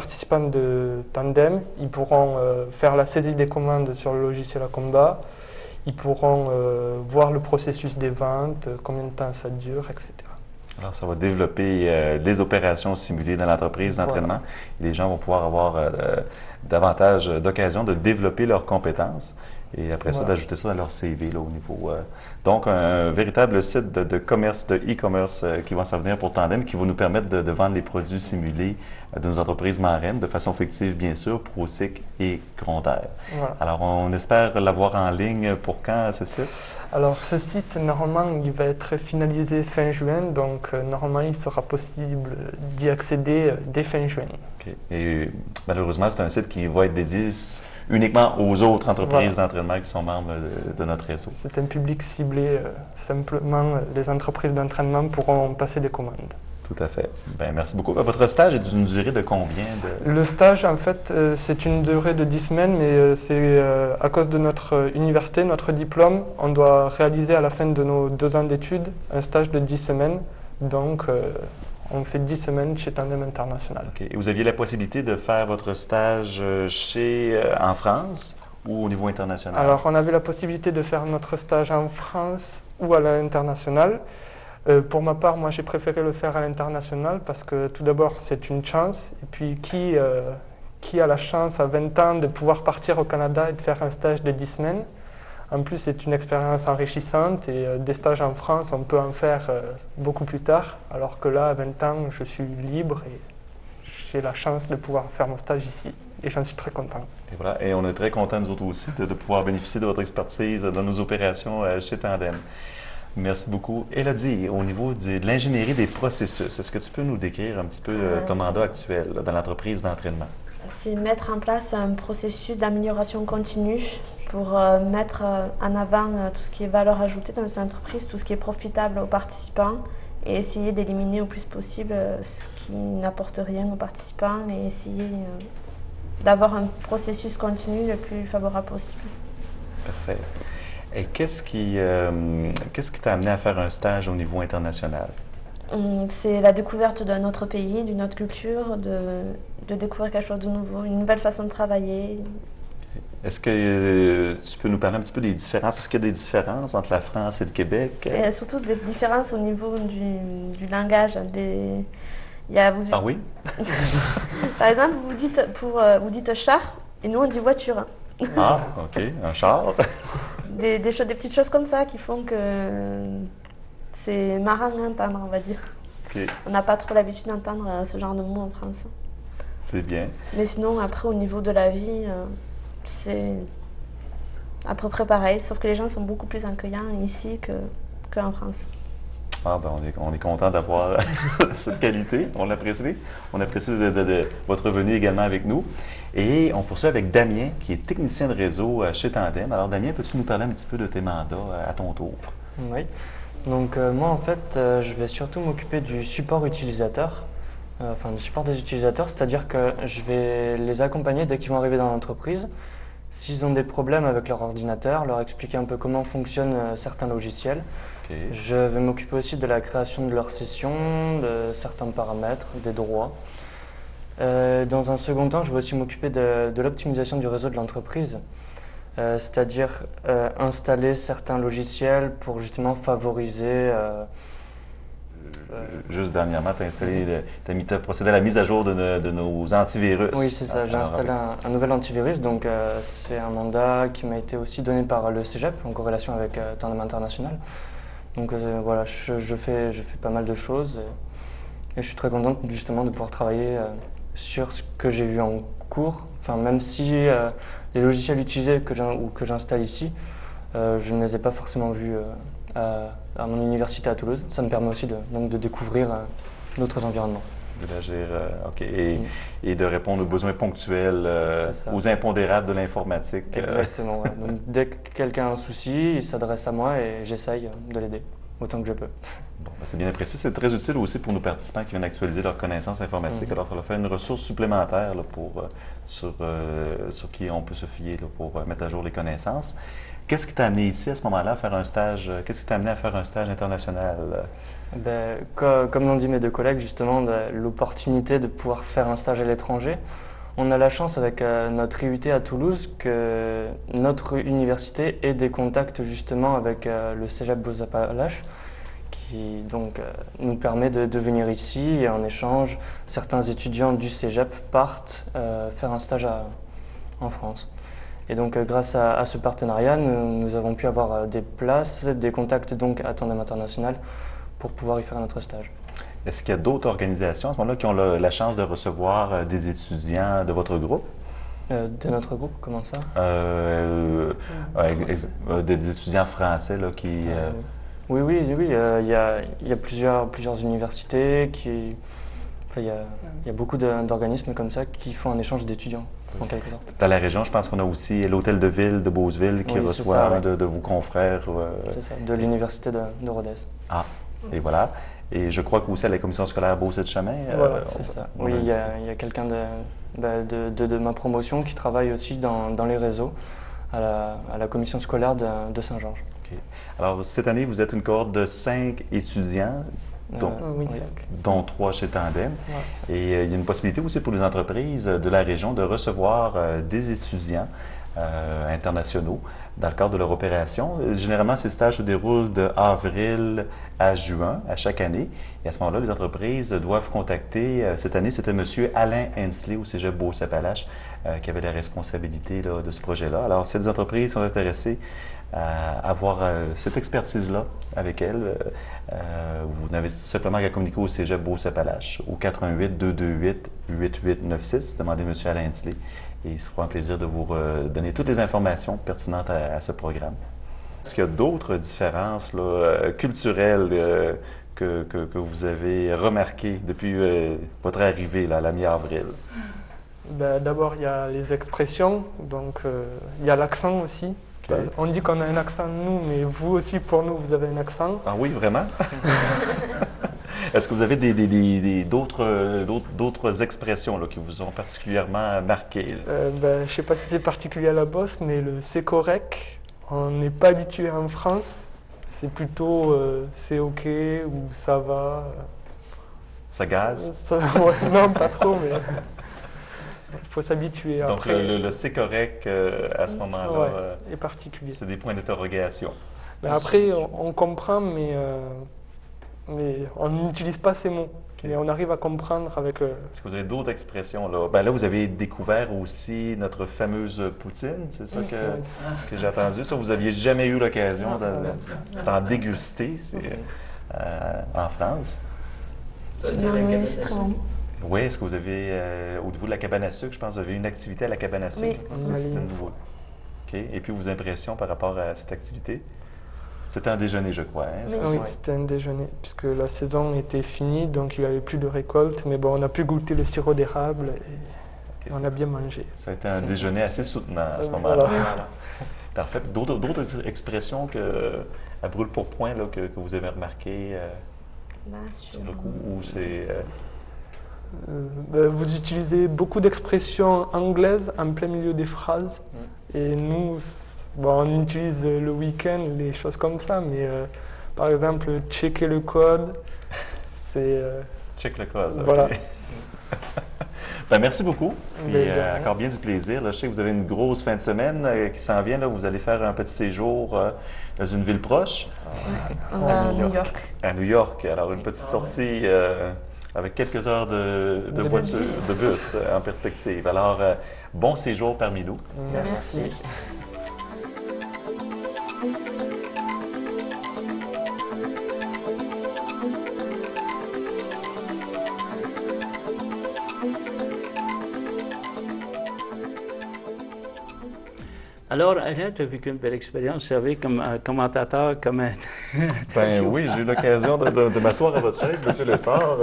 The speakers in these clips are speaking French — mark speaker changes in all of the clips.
Speaker 1: participants de Tandem, ils pourront faire la saisie des commandes sur le logiciel à combat, ils pourront voir le processus des ventes, combien de temps ça dure, etc.
Speaker 2: Alors, ça va développer les opérations simulées dans l'entreprise d'entraînement. Les gens vont pouvoir avoir davantage d'occasions de développer leurs compétences et après ça, d'ajouter ça dans leur CV là, au niveau. Donc, un véritable site de commerce, de e-commerce qui va s'en venir pour Tandem, qui va nous permettre de vendre les produits simulés de nos entreprises marraines de façon fictive, bien sûr, ProSic et Grond'Air.
Speaker 1: Voilà.
Speaker 2: Alors, on espère l'avoir en ligne pour quand, ce site?
Speaker 1: Alors, ce site, normalement, il va être finalisé fin juin, donc normalement, il sera possible d'y accéder dès fin juin.
Speaker 2: OK. Et malheureusement, c'est un site qui va être dédié uniquement aux autres entreprises d'entraînement qui sont membres de notre réseau.
Speaker 1: C'est un public ciblé, simplement, les entreprises d'entraînement pourront passer des commandes.
Speaker 2: Tout à fait. Bien, merci beaucoup. Votre stage est d'une durée de combien?
Speaker 1: Le stage, en fait, c'est une durée de 10 semaines, mais c'est à cause de notre université, notre diplôme, on doit réaliser à la fin de nos 2 ans d'études un stage de 10 semaines. Donc, on fait 10 semaines chez Tandem International.
Speaker 2: OK. Et vous aviez la possibilité de faire votre stage en France ou au niveau international?
Speaker 1: Alors, on avait la possibilité de faire notre stage en France ou à l'international. Pour ma part, moi, j'ai préféré le faire à l'international parce que tout d'abord, c'est une chance. Et puis, qui a la chance à 20 ans de pouvoir partir au Canada et de faire un stage de 10 semaines? En plus, c'est une expérience enrichissante et des stages en France, on peut en faire beaucoup plus tard. Alors que là, à 20 ans, je suis libre et j'ai la chance de pouvoir faire mon stage ici. Et j'en suis très content.
Speaker 2: Et voilà. Et on est très contents, nous autres aussi, de pouvoir bénéficier de votre expertise dans nos opérations chez Tandem. Merci beaucoup. Élodie, au niveau de l'ingénierie des processus, est-ce que tu peux nous décrire un petit peu ton mandat actuel dans l'entreprise d'entraînement?
Speaker 3: C'est mettre en place un processus d'amélioration continue pour mettre en avant tout ce qui est valeur ajoutée dans une entreprise, tout ce qui est profitable aux participants et essayer d'éliminer au plus possible ce qui n'apporte rien aux participants et essayer d'avoir un processus continu le plus favorable possible.
Speaker 2: Parfait. Et qu'est-ce qui t'a amené à faire un stage au niveau international?
Speaker 3: C'est la découverte d'un autre pays, d'une autre culture, de découvrir quelque chose de nouveau, une nouvelle façon de travailler.
Speaker 2: Est-ce que tu peux nous parler un petit peu des différences? Est-ce qu'il y a des différences entre la France et le Québec?
Speaker 3: Et surtout des différences au niveau du langage.
Speaker 2: Ah oui?
Speaker 3: Par exemple, vous dites char et nous on dit voiture.
Speaker 2: Ah, OK. Un char.
Speaker 3: Des petites choses comme ça qui font que c'est marrant à entendre, on va dire.
Speaker 2: Okay.
Speaker 3: On n'a pas trop l'habitude d'entendre ce genre de mots en France.
Speaker 2: C'est bien.
Speaker 3: Mais sinon, après, au niveau de la vie, c'est à peu près pareil, sauf que les gens sont beaucoup plus accueillants ici qu'en France.
Speaker 2: Ah, ben on est content d'avoir cette qualité. On l'apprécie. On apprécie de votre venue également avec nous. Et on poursuit avec Damien, qui est technicien de réseau chez Tandem. Alors, Damien, peux-tu nous parler un petit peu de tes mandats à ton tour?
Speaker 4: Oui. Donc, moi, en fait, je vais surtout m'occuper du support utilisateur, du support des utilisateurs, c'est-à-dire que je vais les accompagner dès qu'ils vont arriver dans l'entreprise. S'ils ont des problèmes avec leur ordinateur, leur expliquer un peu comment fonctionnent certains logiciels.
Speaker 2: Okay.
Speaker 4: Je vais m'occuper aussi de la création de leur session, de certains paramètres, des droits. Dans un second temps, je vais aussi m'occuper de l'optimisation du réseau de l'entreprise, c'est-à-dire installer certains logiciels pour justement favoriser...
Speaker 2: Juste dernièrement, tu as procédé à la mise à jour de nos antivirus.
Speaker 4: Oui, c'est ça. J'ai installé un nouvel antivirus. Donc, c'est un mandat qui m'a été aussi donné par le Cégep en corrélation avec Tandem International. Donc, voilà, je fais pas mal de choses et je suis très contente justement de pouvoir travailler sur ce que j'ai vu en cours. Enfin, même si les logiciels utilisés ou que j'installe ici, je ne les ai pas forcément vus à mon université à Toulouse. Ça me permet aussi de découvrir d'autres environnements.
Speaker 2: D'agir, OK. Et de répondre aux besoins ponctuels, aux impondérables de l'informatique.
Speaker 4: Exactement. Ouais. Donc, dès que quelqu'un a un souci, il s'adresse à moi et j'essaye de l'aider autant que je peux.
Speaker 2: Bon, ben c'est bien apprécié. C'est très utile aussi pour nos participants qui viennent actualiser leurs connaissances informatiques. Alors, ça leur fait une ressource supplémentaire là, sur qui on peut se fier là, pour mettre à jour les connaissances. Qu'est-ce qui t'a amené ici à ce moment-là à faire un stage? Qu'est-ce qui t'a amené à faire un stage international?
Speaker 4: Ben, comme l'ont dit mes deux collègues, justement, l'opportunité de pouvoir faire un stage à l'étranger. On a la chance avec notre IUT à Toulouse que notre université ait des contacts justement avec le Cégep Beaux-Appalaches qui donc nous permet de venir ici et en échange, certains étudiants du Cégep partent faire un stage en France. Et donc grâce à ce partenariat, nous avons pu avoir des places, des contacts donc à Tandem International pour pouvoir y faire notre stage.
Speaker 2: Est-ce qu'il y a d'autres organisations à ce moment-là qui ont la chance de recevoir des étudiants de votre groupe?
Speaker 4: De notre groupe, comment ça?
Speaker 2: Des étudiants français là, qui...
Speaker 4: Oui, il y a plusieurs universités il y a beaucoup d'organismes comme ça qui font un échange d'étudiants, en quelque sorte.
Speaker 2: Dans la région, je pense qu'on a aussi l'Hôtel de Ville de Beauceville qui reçoit un de vos confrères.
Speaker 4: C'est ça, de l'Université de Rodez.
Speaker 2: Ah, et voilà. Et je crois qu'aussi à la commission scolaire Beauce-de-Chemin.
Speaker 4: Voilà, c'est ça. Oui, il y a quelqu'un de ma promotion qui travaille aussi dans les réseaux à la commission scolaire de Saint-Georges.
Speaker 2: Okay. Alors, cette année, vous êtes une cohorte de 5 étudiants, dont 3 chez Tandem. Ouais, et il y a une possibilité aussi pour les entreprises de la région de recevoir des étudiants internationaux dans le cadre de leur opération. Généralement, ces stages se déroulent de avril à juin à chaque année. Et à ce moment-là, les entreprises doivent contacter, cette année, c'était M. Alain Hensley au Cégep Beauce-Appalaches qui avait la responsabilité là, de ce projet-là. Alors, si les entreprises sont intéressées à avoir cette expertise-là avec elles, vous n'avez simplement qu'à communiquer au Cégep Beauce-Appalaches au 418-228-8896. Demandez M. Alain Hensley. Et il se fera un plaisir de vous donner toutes les informations pertinentes à ce programme. Est-ce qu'il y a d'autres différences là, culturelles que vous avez remarquées depuis votre arrivée là, à la mi-avril?
Speaker 1: Ben, d'abord, il y a les expressions, donc il y a l'accent aussi. Okay. On dit qu'on a un accent, nous, mais vous aussi, pour nous, vous avez un accent.
Speaker 2: Ah oui, vraiment? Est-ce que vous avez d'autres expressions là, qui vous ont particulièrement marqué?
Speaker 1: Je ne sais pas si c'est particulier à la Beauce, mais le c'est correct, on n'est pas habitué en France. C'est plutôt c'est OK ou ça va.
Speaker 2: Ça gaze?
Speaker 1: Ouais, non, pas trop, mais il faut s'habituer.
Speaker 2: Donc
Speaker 1: après,
Speaker 2: le c'est correct à ce moment-là,
Speaker 1: est particulier.
Speaker 2: C'est des points d'interrogation.
Speaker 1: Mais après, on comprend, mais on n'utilise pas ces mots. Okay. Mais on arrive à comprendre avec...
Speaker 2: Est-ce que vous avez d'autres expressions? Là? Ben là, vous avez découvert aussi notre fameuse poutine, c'est ça que j'ai entendu. Ça, vous n'aviez jamais eu l'occasion d'en déguster en France.
Speaker 3: C'est très bon.
Speaker 2: Oui, est-ce que vous avez, au niveau de la cabane à sucre, je pense que vous avez une activité à la cabane à sucre?
Speaker 3: Oui.
Speaker 2: C'était nouveau. OK. Et puis, vos impressions par rapport à cette activité? C'était un déjeuner, je crois. Hein?
Speaker 1: Oui, c'était un déjeuner, puisque la saison était finie, donc il n'y avait plus de récolte. Mais bon, on a pu goûter le sirop d'érable et on a bien mangé.
Speaker 2: Ça a été un déjeuner assez soutenant à ce moment-là. Voilà. Parfait. D'autres expressions à brûle-pourpoint que vous avez remarquées sur le coup? Ou c'est...
Speaker 1: vous utilisez beaucoup d'expressions anglaises en plein milieu des phrases. Et nous... Bon, on utilise le week-end, les choses comme ça, mais par exemple, checker le code, c'est...
Speaker 2: Check le code,
Speaker 1: voilà.
Speaker 2: OK. Ben, merci beaucoup. Puis, encore bien du plaisir. Là, je sais que vous avez une grosse fin de semaine qui s'en vient. Là, vous allez faire un petit séjour dans une ville proche.
Speaker 3: À New York.
Speaker 2: À New York. Alors, une petite sortie avec quelques heures de voiture, de bus en perspective. Alors, bon séjour parmi nous.
Speaker 3: Merci.
Speaker 5: Alors, Alain, tu as vécu une belle expérience, servir comme commentateur, comme
Speaker 2: Ben oui, j'ai eu l'occasion de m'asseoir à votre chaise, M. Lessard.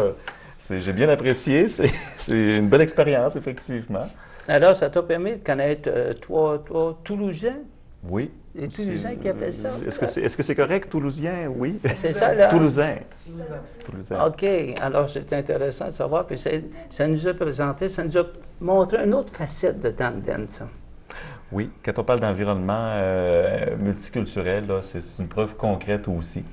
Speaker 2: J'ai bien apprécié. C'est une belle expérience, effectivement.
Speaker 5: Alors, ça t'a permis de connaître trois Toulousains?
Speaker 2: Oui.
Speaker 5: Les Toulousains qui appellent ça?
Speaker 2: Est-ce que c'est correct, Toulousien? Oui.
Speaker 5: C'est ça, là?
Speaker 2: Toulousain.
Speaker 5: OK. Alors, c'est intéressant de savoir. Puis ça nous a présenté, ça nous a montré une autre facette de Tandem, ça.
Speaker 2: Oui, quand on parle d'environnement multiculturel, là, c'est une preuve concrète aussi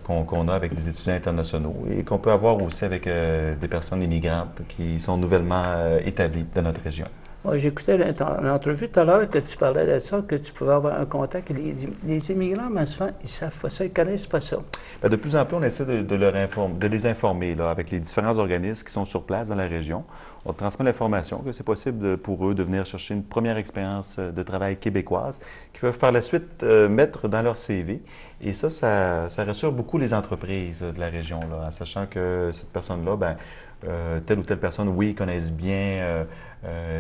Speaker 2: qu'on a avec des étudiants internationaux et qu'on peut avoir aussi avec des personnes immigrantes qui sont nouvellement établies dans notre région.
Speaker 5: Moi, j'écoutais l'entrevue tout à l'heure que tu parlais de ça, que tu pouvais avoir un contact. Les immigrants, mais souvent, ils ne savent pas ça, ils ne connaissent pas ça.
Speaker 2: Bien, de plus en plus, on essaie de les informer là, avec les différents organismes qui sont sur place dans la région. On transmet l'information que c'est possible pour eux de venir chercher une première expérience de travail québécoise qu'ils peuvent par la suite mettre dans leur CV. Et ça rassure beaucoup les entreprises de la région, là, en sachant que cette personne-là, ben, telle ou telle personne, oui, ils connaissent bien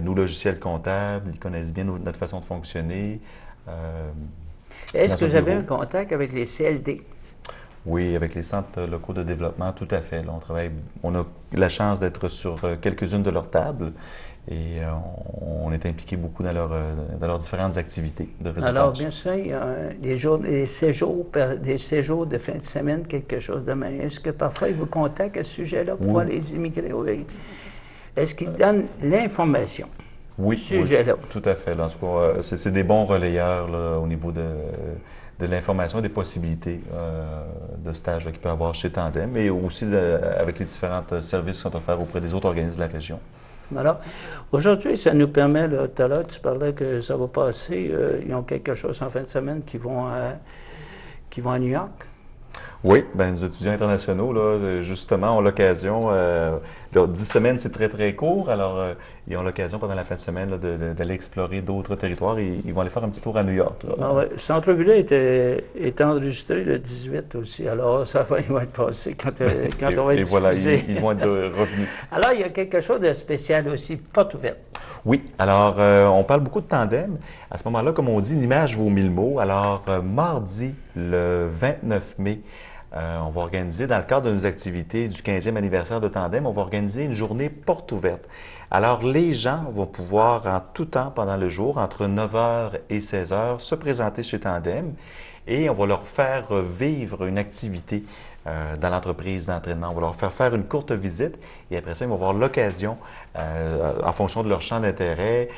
Speaker 2: nos logiciels comptables, ils connaissent bien notre façon de fonctionner.
Speaker 5: Est-ce que vous avez un contact avec les CLD?
Speaker 2: Oui, avec les centres locaux de développement, tout à fait. Là, on a la chance d'être sur quelques-unes de leurs tables et on est impliqué beaucoup dans leurs différentes activités de réseautage.
Speaker 5: Alors, bien sûr, il y a des séjours de fin de semaine, quelque chose de même. Est-ce que parfois ils vous contactent à ce sujet-là pour voir les immigrés? Oui. Est-ce qu'ils donnent l'information?
Speaker 2: Oui,
Speaker 5: sujet-là.
Speaker 2: Oui, tout à fait. Là, en tout cas, c'est des bons relayeurs là, au niveau de l'information et des possibilités de stage qu'il peut y avoir chez Tandem, mais aussi avec les différents services qui sont offerts auprès des autres organismes de la région.
Speaker 5: Alors, aujourd'hui, ça nous permet, là, tout à l'heure, tu parlais que ça va passer, ils ont quelque chose en fin de semaine qui vont à New York.
Speaker 2: Oui, bien, nos étudiants internationaux, là, justement, ont l'occasion, 10 semaines, c'est très, très court, alors ils ont l'occasion pendant la fin de semaine d'aller explorer d'autres territoires et ils vont aller faire un petit tour à New York. Là.
Speaker 5: Ah ouais. Cette entrevue-là est enregistrée le 18 aussi, alors ils vont être passés quand on va être
Speaker 2: voilà,
Speaker 5: diffusé.
Speaker 2: ils vont être revenus.
Speaker 5: Alors, il y a quelque chose de spécial aussi, porte ouverte.
Speaker 2: Oui, alors on parle beaucoup de tandem. À ce moment-là, comme on dit, une image vaut 1000 mots. Alors, mardi, le 29 mai, on va organiser, dans le cadre de nos activités du 15e anniversaire de Tandem, on va organiser une journée porte ouverte. Alors, les gens vont pouvoir, en tout temps, pendant le jour, entre 9h et 16h, se présenter chez Tandem et on va leur faire vivre une activité dans l'entreprise d'entraînement. On va leur faire une courte visite et après ça, ils vont avoir l'occasion, en fonction de leur champ d'intérêt,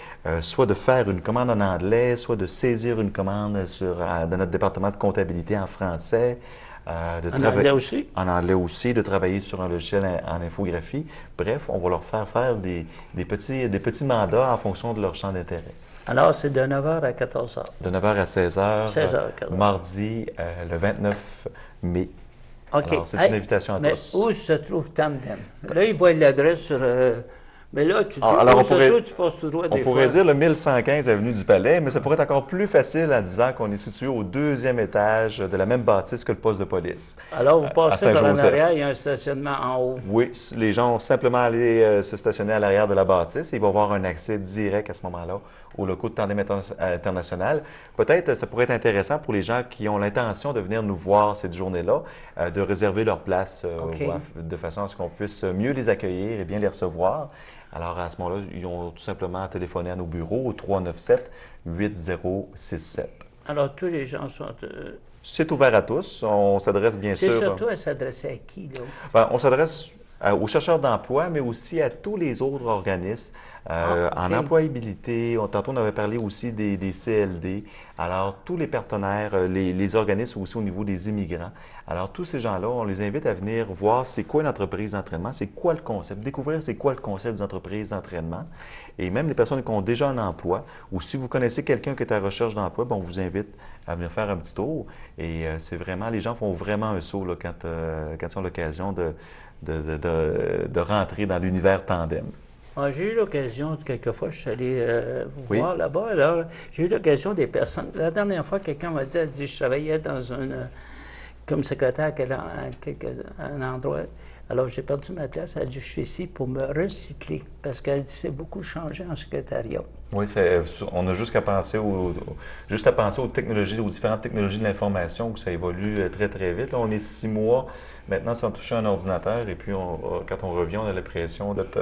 Speaker 2: soit de faire une commande en anglais, soit de saisir une commande dans notre département de comptabilité en français.
Speaker 5: En anglais aussi?
Speaker 2: En anglais aussi, de travailler sur un logiciel en infographie. Bref, on va leur faire des petits mandats en fonction de leur champ d'intérêt.
Speaker 5: Alors, c'est de 9h à 14h.
Speaker 2: De 9h à 16h,
Speaker 5: 16h,
Speaker 2: mardi, le 29 mai.
Speaker 5: OK.
Speaker 2: Alors, c'est une invitation à tous.
Speaker 5: Mais où se trouve Tandem? Là, ils voient l'adresse sur... mais là, tu passes tout droit des fois.
Speaker 2: On pourrait dire le 1115 avenue du Palais, mais ça pourrait être encore plus facile en disant qu'on est situé au 2e étage de la même bâtisse que le poste de police.
Speaker 5: Alors, vous passez par en arrière, il y a un stationnement en haut.
Speaker 2: Oui, les gens vont simplement aller se stationner à l'arrière de la bâtisse et ils vont avoir un accès direct à ce moment-là aux locaux de Tandem International. Peut-être ça pourrait être intéressant pour les gens qui ont l'intention de venir nous voir cette journée-là, de réserver leur place de façon à ce qu'on puisse mieux les accueillir et bien les recevoir. Alors, à ce moment-là, ils ont tout simplement téléphoné à nos bureaux au 397-8067.
Speaker 5: Alors, tous les gens sont...
Speaker 2: C'est ouvert à tous. On s'adresse bien sûr...
Speaker 5: C'est surtout à s'adresser à qui, là?
Speaker 2: Bien, on s'adresse aux chercheurs d'emploi, mais aussi à tous les autres organismes en employabilité. Tantôt, on avait parlé aussi des CLD. Alors, tous les partenaires, les organismes aussi au niveau des immigrants. Alors, tous ces gens-là, on les invite à venir voir c'est quoi une entreprise d'entraînement, c'est quoi le concept, découvrir c'est quoi le concept des entreprises d'entraînement. Et même les personnes qui ont déjà un emploi, ou si vous connaissez quelqu'un qui est à la recherche d'emploi, on vous invite à venir faire un petit tour. Et c'est vraiment, les gens font vraiment un saut là, quand ils ont l'occasion de rentrer dans l'univers Tandem.
Speaker 5: J'ai eu l'occasion, quelquefois, je suis allé vous voir là-bas. Alors, j'ai eu l'occasion des personnes. La dernière fois, quelqu'un m'a dit, je travaillais comme secrétaire à un endroit. Alors, j'ai perdu ma place. Elle a dit, je suis ici pour me recycler. Parce qu'elle dit, c'est beaucoup changé en secrétariat.
Speaker 2: Oui, on a juste à penser aux technologies, aux différentes technologies de l'information où ça évolue très, très vite. Là, on est 6 mois maintenant sans toucher un ordinateur. Et puis, quand on revient, on a l'impression d'être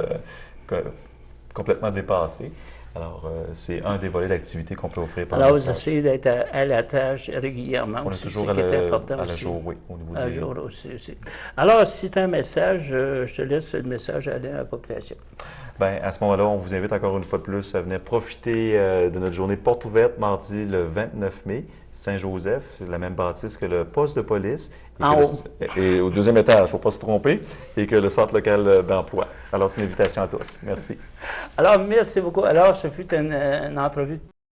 Speaker 2: complètement dépassé. Alors, c'est un des volets d'activité qu'on peut offrir pendant
Speaker 5: Alors,
Speaker 2: le
Speaker 5: vous
Speaker 2: stage.
Speaker 5: essayez d'être à la tâche régulièrement
Speaker 2: On est
Speaker 5: aussi,
Speaker 2: toujours
Speaker 5: c'est
Speaker 2: à
Speaker 5: qui est important
Speaker 2: la
Speaker 5: aussi.
Speaker 2: jour, oui, au niveau
Speaker 5: À
Speaker 2: des...
Speaker 5: jour aussi. Alors, si tu as un message, je te laisse le message aller à la population.
Speaker 2: Bien, à ce moment-là, on vous invite encore une fois de plus à venir profiter de notre journée porte ouverte mardi le 29 mai, Saint-Joseph, la même bâtisse que le poste de police. Et au deuxième étage, il ne faut pas se tromper, et que le centre local d'emploi. Alors, c'est une invitation à tous. Merci.
Speaker 5: Alors, merci beaucoup. Alors, ce fut une entrevue